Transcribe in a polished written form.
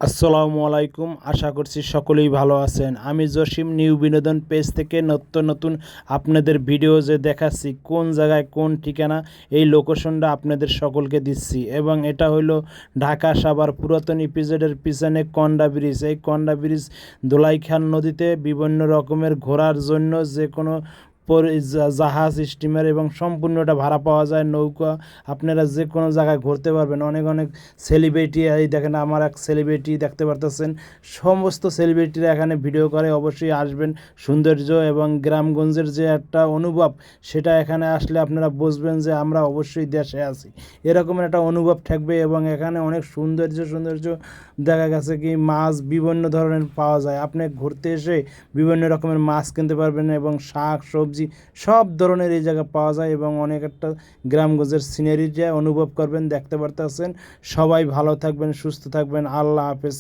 আসসালামু আলাইকুম। আশা করছি সকলেই ভালো আছেন। আমি জসিম নিউ বিনোদন পেজ থেকে নতুন আপনাদের ভিডিও যে দেখাচ্ছি কোন জায়গায় কোন ঠিকানা এই লোকেশনটা আপনাদের সকলকে দিচ্ছি এবং এটা হলো ঢাকা সাভার পুরাতন ইপিজেডের পিছনে কন্ডা ব্রিজ। এই কন্ডা ব্রিজ ধোলাইখাল নদীতে বিভিন্ন রকমের ঘোরার জন্য যে কোনো জাহাজ স্টিমার এবং সম্পূর্ণটা ভাড়া পাওয়া যায়। নৌকা আপনারা যে কোনো জায়গায় ঘুরতে পারবেন। অনেক অনেক সেলিব্রিটি, এই দেখেন আমার এক সেলিব্রিটি দেখতে পারতেছেন, সমস্ত সেলিব্রিটিরা এখানে ভিডিও করে। অবশ্যই আসবেন। সৌন্দর্য এবং গ্রামগঞ্জের যে একটা অনুভব, সেটা এখানে আসলে আপনারা বুঝবেন যে আমরা অবশ্যই দেশে আছি, এরকমের একটা অনুভব থাকবে। এবং এখানে অনেক সৌন্দর্য দেখা গেছে কি মাছ বিভিন্ন ধরনের পাওয়া যায়। আপনি ঘুরতে এসে বিভিন্ন রকমের মাছ কিনতে পারবেন এবং শাক সবজি সব ধরনের এই জায়গায় পাওয়া যায় এবং অনেক একটা গ্রামগঞ্জের সিনারিটা অনুভব করবেন, দেখতে পারতেছেন। সবাই ভালো থাকবেন, সুস্থ থাকবেন। আল্লাহ হাফেজ।